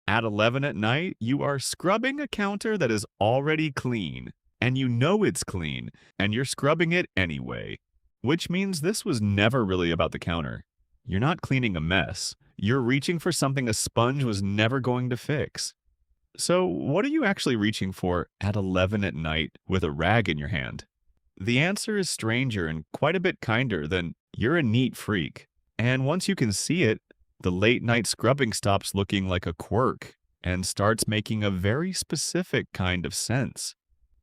At 11 at night, you are scrubbing a counter that is already clean, and you know it's clean, and you're scrubbing it anyway, which means this was never really about the counter. You're not cleaning a mess. You're reaching for something a sponge was never going to fix. So, what are you actually reaching for at 11 at night with a rag in your hand? The answer is stranger and quite a bit kinder than "you're a neat freak." And once you can see it, the late night scrubbing stops looking like a quirk and starts making a very specific kind of sense.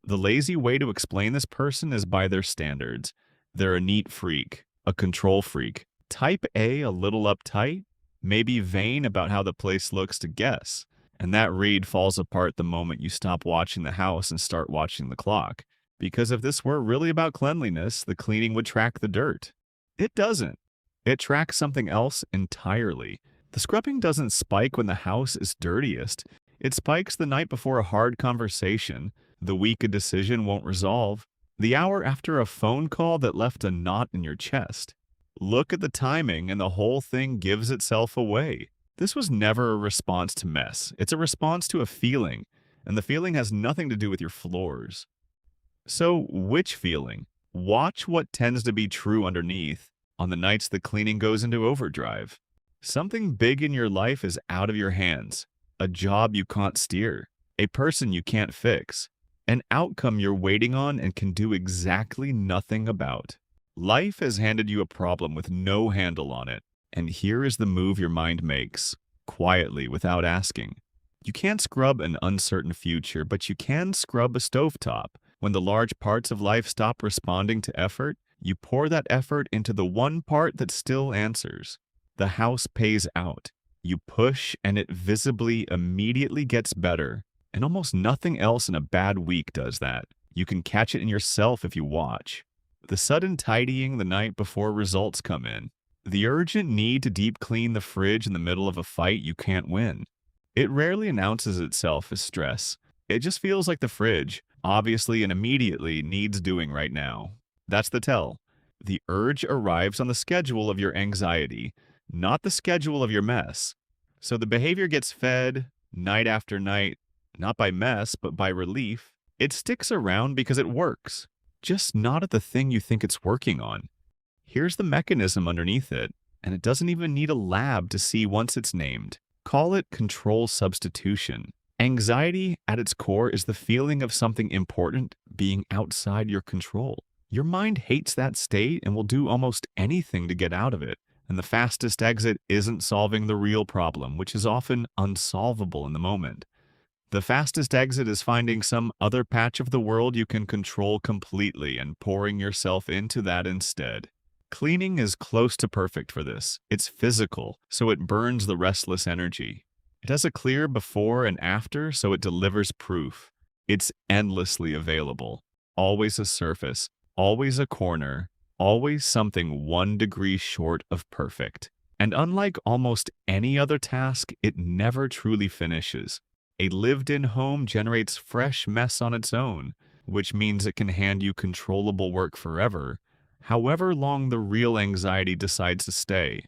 The lazy way to explain this person is by their standards. They're a neat freak, a control freak, type A little uptight, maybe vain about how the place looks to guess. And that read falls apart the moment you stop watching the house and start watching the clock. Because if this were really about cleanliness, the cleaning would track the dirt. It doesn't. It tracks something else entirely. The scrubbing doesn't spike when the house is dirtiest. It spikes the night before a hard conversation, the week a decision won't resolve, the hour after a phone call that left a knot in your chest. Look at the timing and the whole thing gives itself away. This was never a response to mess. It's a response to a feeling, and the feeling has nothing to do with your floors. So, which feeling? Watch what tends to be true underneath on the nights the cleaning goes into overdrive. Something big in your life is out of your hands. A job you can't steer. A person you can't fix. An outcome you're waiting on and can do exactly nothing about. Life has handed you a problem with no handle on it. And here is the move your mind makes, quietly, without asking. You can't scrub an uncertain future, but you can scrub a stovetop. When the large parts of life stop responding to effort, you pour that effort into the one part that still answers. The house pays out. You push, and it visibly, immediately gets better. And almost nothing else in a bad week does that. You can catch it in yourself if you watch. The sudden tidying the night before results come in. The urgent need to deep clean the fridge in the middle of a fight you can't win. It rarely announces itself as stress. It just feels like the fridge, obviously and immediately, needs doing right now. That's the tell. The urge arrives on the schedule of your anxiety, not the schedule of your mess. So the behavior gets fed, night after night, not by mess, but by relief. It sticks around because it works, just not at the thing you think it's working on. Here's the mechanism underneath it, and it doesn't even need a lab to see once it's named. Call it control substitution. Anxiety, at its core, is the feeling of something important being outside your control. Your mind hates that state and will do almost anything to get out of it. And the fastest exit isn't solving the real problem, which is often unsolvable in the moment. The fastest exit is finding some other patch of the world you can control completely and pouring yourself into that instead. Cleaning is close to perfect for this. It's physical, so it burns the restless energy. It has a clear before and after, so it delivers proof. It's endlessly available. Always a surface, always a corner, always something 1 degree short of perfect. And unlike almost any other task, it never truly finishes. A lived-in home generates fresh mess on its own, which means it can hand you controllable work forever, however long the real anxiety decides to stay.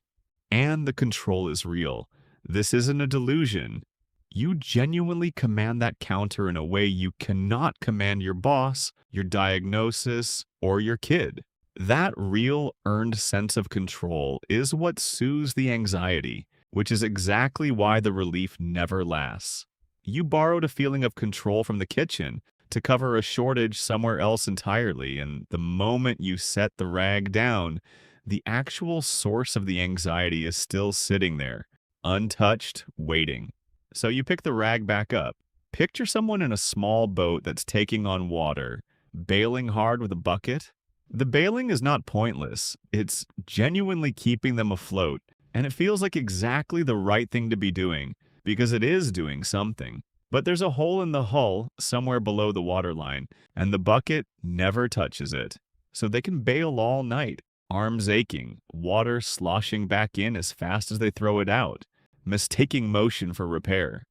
And the control is real. This isn't a delusion. You genuinely command that counter in a way you cannot command your boss, your diagnosis, or your kid. That real, earned sense of control is what soothes the anxiety, which is exactly why the relief never lasts. You borrowed a feeling of control from the kitchen to cover a shortage somewhere else entirely, and the moment you set the rag down, the actual source of the anxiety is still sitting there, untouched, waiting. So you pick the rag back up. Picture someone in a small boat that's taking on water, bailing hard with a bucket. The bailing is not pointless. It's genuinely keeping them afloat, and it feels like exactly the right thing to be doing, because it is doing something. But there's a hole in the hull somewhere below the waterline, and the bucket never touches it. So they can bail all night, arms aching, water sloshing back in as fast as they throw it out, mistaking motion for repair.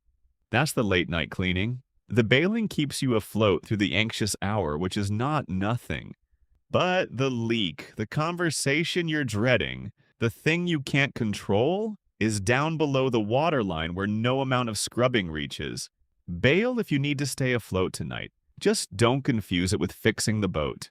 That's the late night cleaning. The bailing keeps you afloat through the anxious hour, which is not nothing. But the leak, the conversation you're dreading, the thing you can't control, is down below the waterline where no amount of scrubbing reaches. Bail if you need to stay afloat tonight. Just don't confuse it with fixing the boat.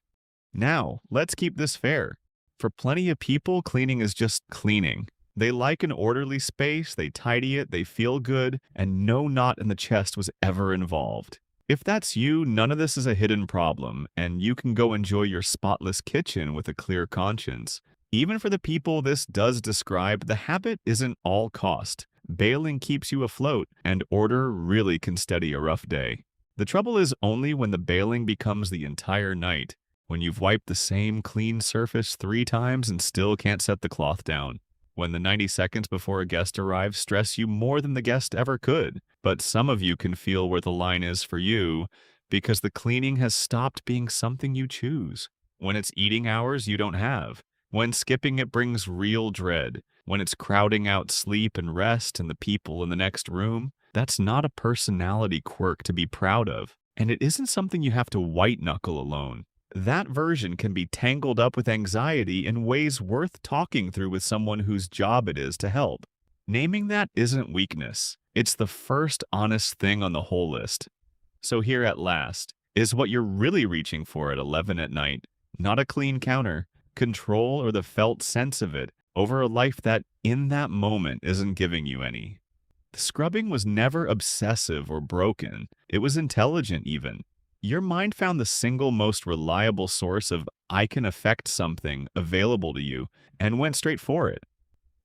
Now, let's keep this fair. For plenty of people, cleaning is just cleaning. They like an orderly space, they tidy it, they feel good, and no knot in the chest was ever involved. If that's you, none of this is a hidden problem, and you can go enjoy your spotless kitchen with a clear conscience. Even for the people this does describe, the habit isn't all cost. Bailing keeps you afloat, and order really can steady a rough day. The trouble is only when the bailing becomes the entire night, when you've wiped the same clean surface 3 times and still can't set the cloth down. When the 90 seconds before a guest arrives stress you more than the guest ever could. But some of you can feel where the line is for you because the cleaning has stopped being something you choose. When it's eating hours you don't have. When skipping it brings real dread. When it's crowding out sleep and rest and the people in the next room. That's not a personality quirk to be proud of. And it isn't something you have to white-knuckle alone. That version can be tangled up with anxiety in ways worth talking through with someone whose job it is to help. Naming that isn't weakness. It's the first honest thing on the whole list. So here at last is what you're really reaching for at 11 at night. Not a clean counter, control or the felt sense of it over a life that, in that moment, isn't giving you any. The scrubbing was never obsessive or broken. It was intelligent even. Your mind found the single most reliable source of "I can affect something" available to you and went straight for it.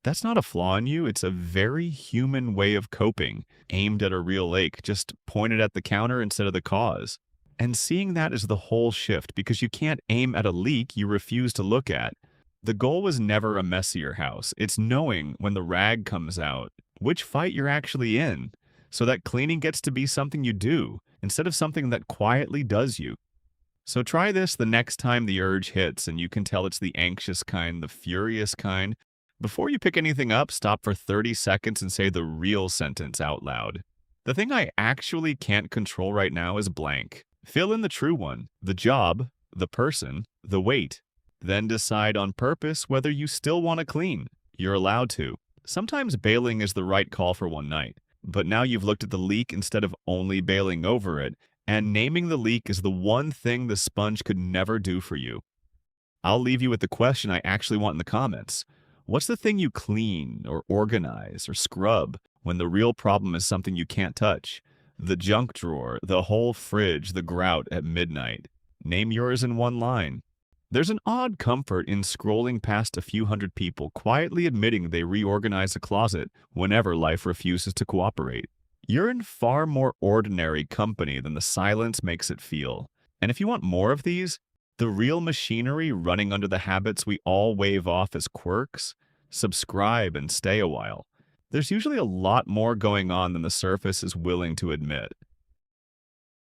That's not a flaw in you, it's a very human way of coping, aimed at a real ache, just pointed at the counter instead of the cause. And seeing that is the whole shift because you can't aim at a leak you refuse to look at. The goal was never a messier house, it's knowing when the rag comes out, which fight you're actually in, so that cleaning gets to be something you do, instead of something that quietly does you. So try this the next time the urge hits and you can tell it's the anxious kind, the furious kind. Before you pick anything up, stop for 30 seconds and say the real sentence out loud. The thing I actually can't control right now is blank. Fill in the true one, the job, the person, the weight. Then decide on purpose whether you still want to clean. You're allowed to. Sometimes bailing is the right call for one night. But now you've looked at the leak instead of only bailing over it, and naming the leak is the one thing the sponge could never do for you. I'll leave you with the question I actually want in the comments. What's the thing you clean or organize or scrub when the real problem is something you can't touch? The junk drawer, the whole fridge, the grout at midnight. Name yours in one line. There's an odd comfort in scrolling past a few hundred people quietly admitting they reorganize a closet whenever life refuses to cooperate. You're in far more ordinary company than the silence makes it feel. And if you want more of these, the real machinery running under the habits we all wave off as quirks, subscribe and stay a while. There's usually a lot more going on than the surface is willing to admit.